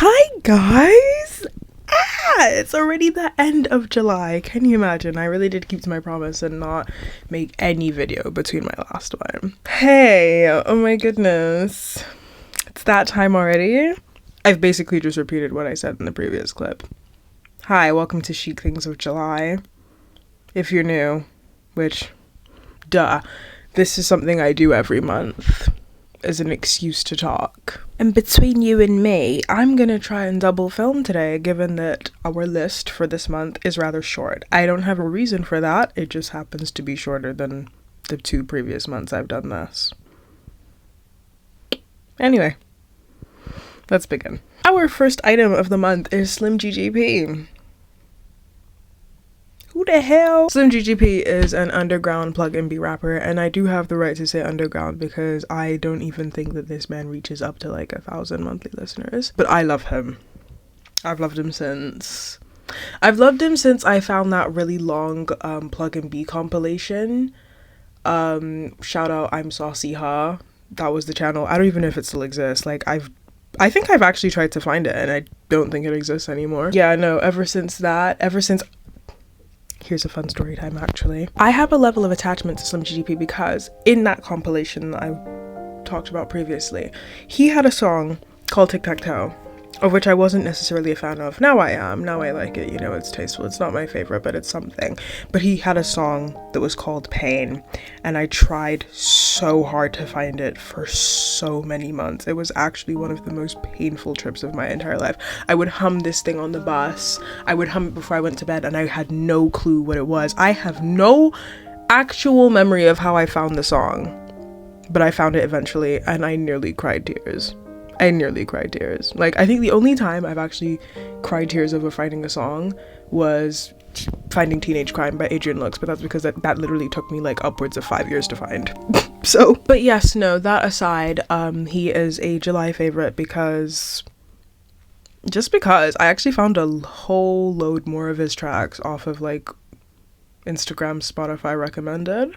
Hi guys! It's already the end of July. Can you imagine? I really did keep to my promise and not make any video between my last one. Hey, oh my goodness. It's that time already. I've basically just repeated what I said in the previous clip. Hi, welcome to Chic Things of July. If you're new, which, duh, this is something I do every month as an excuse to talk. And between you and me, I'm gonna try and double film today, given that our list for this month is rather short. I don't have a reason for that, it just happens to be shorter than the 2 previous months I've done this. Anyway, let's begin. Our first item of the month is Slim GGP. Who the hell? Slim GGP is an underground plug and B rapper, and I do have the right to say underground because I don't even think that this man reaches up to like 1,000 monthly listeners. But I love him. I've loved him since I found that really long plug and B compilation. Shout out I'm Saucy Ha. That was the channel. I don't even know if it still exists. Like I think I've actually tried to find it and I don't think it exists anymore. Yeah, no, here's a fun story time actually. I have a level of attachment to Slim GGP because in that compilation that I talked about previously, he had a song called Tic Tac Toe, of which I wasn't necessarily a fan of. Now I am. Now I like it. You know, it's tasteful. It's not my favorite, but it's something. But he had a song that was called Pain, and I tried so hard to find it for so many months. It was actually one of the most painful trips of my entire life. I would hum this thing on the bus. I would hum it before I went to bed, and I had no clue what it was. I have no actual memory of how I found the song, but I found it eventually, and I nearly cried tears. Like, I think the only time I've actually cried tears over finding a song was finding Teenage Crime by Adrian Lux, but that's because that literally took me like upwards of 5 years to find. So, but yes, no, that aside, he is a July favorite because I actually found a whole load more of his tracks off of like Instagram, Spotify recommended.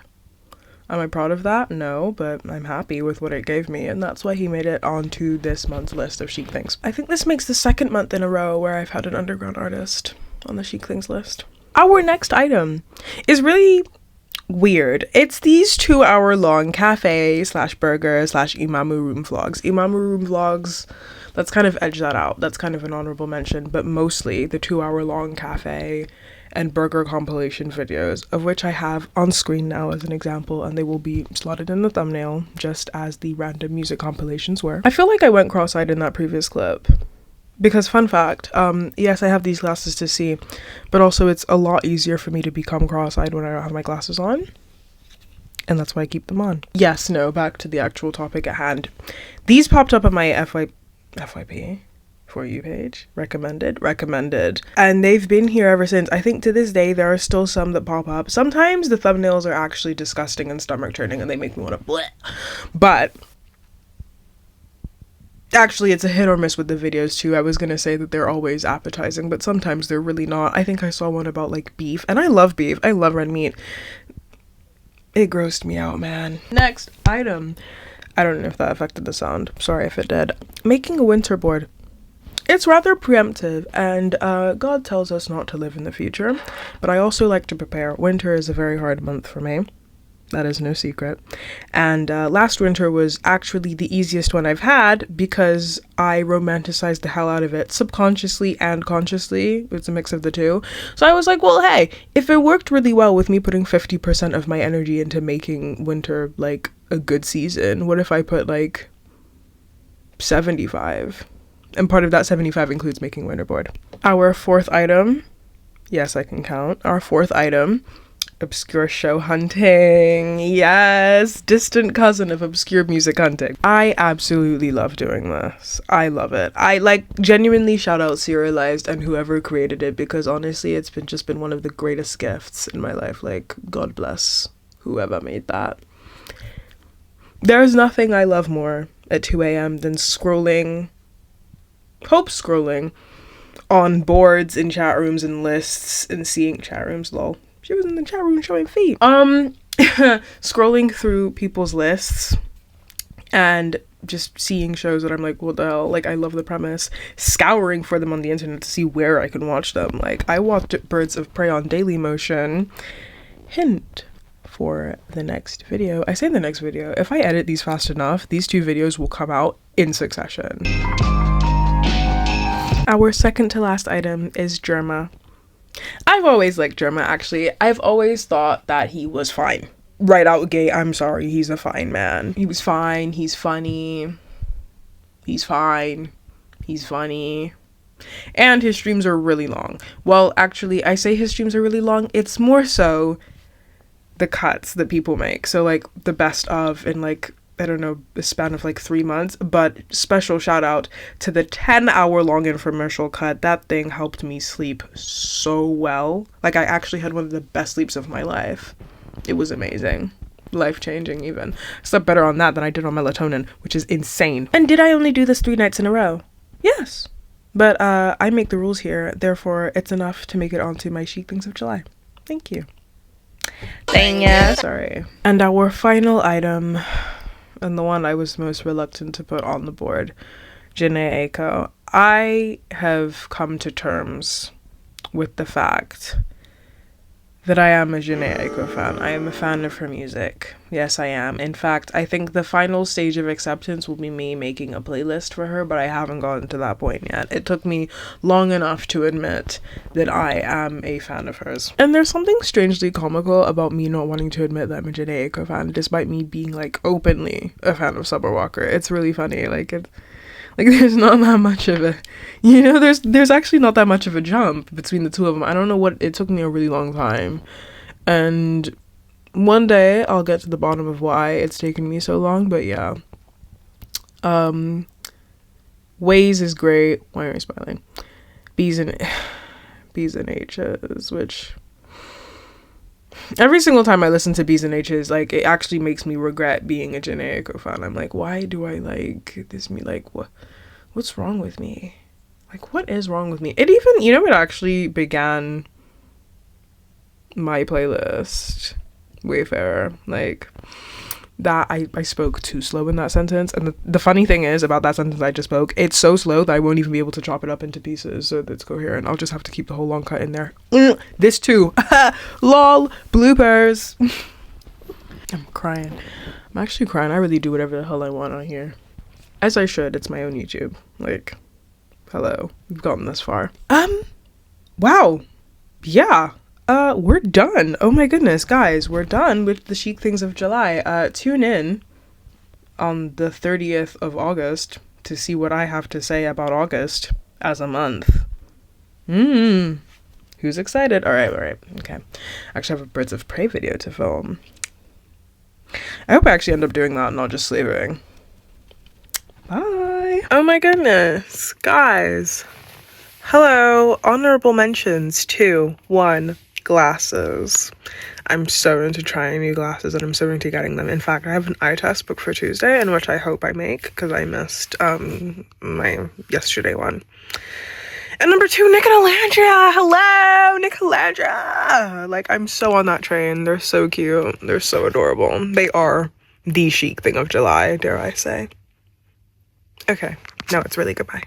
Am I proud of that? No, but I'm happy with what it gave me, and that's why he made it onto this month's list of Chic Things. I think this makes the 2nd month in a row where I've had an underground artist on the Chic Things list. Our next item is really weird. It's these 2-hour-long cafe / burger / Imamu room vlogs. Imamu room vlogs, let's kind of edge that out. That's kind of an honorable mention, but mostly the 2-hour-long cafe and burger compilation videos, of which I have on screen now as an example, and they will be slotted in the thumbnail just as the random music compilations were. I feel like I went cross-eyed in that previous clip because, fun fact, yes, I have these glasses to see, but also it's a lot easier for me to become cross-eyed when I don't have my glasses on, and that's why I keep them on. Yes, no, back to the actual topic at hand. These popped up on my FYP For You page. Recommended, and they've been here ever since. I think to this day there are still some that pop up. Sometimes the thumbnails are actually disgusting and stomach turning and they make me want to bleh, but actually it's a hit or miss with the videos too. I was gonna say that they're always appetizing, but sometimes they're really not. I think I saw one about like beef, and I love beef, I love red meat. It grossed me out, man. Next item, I don't know if that affected the sound, sorry if it did. Making a winter board. It's rather preemptive, and God tells us not to live in the future, but I also like to prepare. Winter is a very hard month for me. That is no secret. And last winter was actually the easiest one I've had because I romanticized the hell out of it, subconsciously and consciously. It's a mix of the two. So I was like, well, hey, if it worked really well with me putting 50% of my energy into making winter like a good season, what if I put like 75? And part of that 75 includes making winter board. Our 4th item, yes, I can count. Our 4th item, obscure show hunting. Yes, distant cousin of obscure music hunting. I absolutely love doing this. I love it. I like genuinely shout out Serialized and whoever created it, because honestly, it's just been one of the greatest gifts in my life. Like, God bless whoever made that. There's nothing I love more at 2 a.m. than scrolling on boards in chat rooms and lists and seeing chat rooms. Lol, she was in the chat room showing feet. Scrolling through people's lists and just seeing shows that I'm like, what the hell? Like, I love the premise. Scouring for them on the internet to see where I can watch them. Like, I watched Birds of Prey on Daily Motion. Hint for the next video. I say the next video. If I edit these fast enough, these 2 videos will come out in succession. Our second to last item is Jerma. I've always liked Jerma, actually. I've always thought that he was fine. Right out gate, I'm sorry, he's a fine man. He was fine, he's funny. He's fine. He's funny. And his streams are really long. Well, actually, I say his streams are really long. It's more so the cuts that people make. So, like, the best of in, like, I don't know, a span of like 3 months, but special shout out to the 10-hour long infomercial cut. That thing helped me sleep so well. Like, I actually had one of the best sleeps of my life. It was amazing. Life-changing even. I slept better on that than I did on melatonin, which is insane. And did I only do this 3 nights in a row? Yes. But I make the rules here, therefore it's enough to make it onto my Chic Things of July. Thank you. Dang it. Sorry. And our final item, and the one I was most reluctant to put on the board, Jhené Aiko. I have come to terms with the fact that I am a Jhené Aiko fan. I am a fan of her music. Yes, I am. In fact, I think the final stage of acceptance will be me making a playlist for her, but I haven't gotten to that point yet. It took me long enough to admit that I am a fan of hers. And there's something strangely comical about me not wanting to admit that I'm a Jhené Aiko fan, despite me being, like, openly a fan of Summer Walker. It's really funny. Like, there's not that much of a, you know, there's actually not that much of a jump between the two of them. I don't know what, it took me a really long time. And one day I'll get to the bottom of why it's taken me so long, but yeah. Ways is great. Why are you smiling? B's and H's, which every single time I listen to B's and H's, like, it actually makes me regret being a Jhené Aiko fan. I'm like, why do I like this? Like, what's wrong with me? Like, what is wrong with me? It even, you know, it actually began my playlist. Wayfarer. Like, that I spoke too slow in that sentence, and the funny thing is about that sentence I just spoke, it's so slow that I won't even be able to chop it up into pieces so that's coherent. I'll just have to keep the whole long cut in there. This too. Lol. Bloopers. I'm crying. I'm actually crying. I really do whatever the hell I want on here, as I should. It's my own YouTube. Like, hello, we've gotten this far. Wow. Yeah. We're done. Oh my goodness, guys, we're done with the Chic Things of July. Tune in on the 30th of August to see what I have to say about August as a month. Who's excited? All right. Okay. I actually have a Birds of Prey video to film. I hope I actually end up doing that and not just slaving. Bye. Oh my goodness, guys. Hello. Honorable mentions to 1. Glasses. I'm so into trying new glasses and I'm so into getting them. In fact, I have an eye test booked for Tuesday, in which I hope I make, because I missed my yesterday one. And number 2, Nicolandra. Hello, Nicolandra. Like, I'm so on that train. They're so cute. They're so adorable. They are the Chic Thing of July, dare I say. Okay, now it's really goodbye.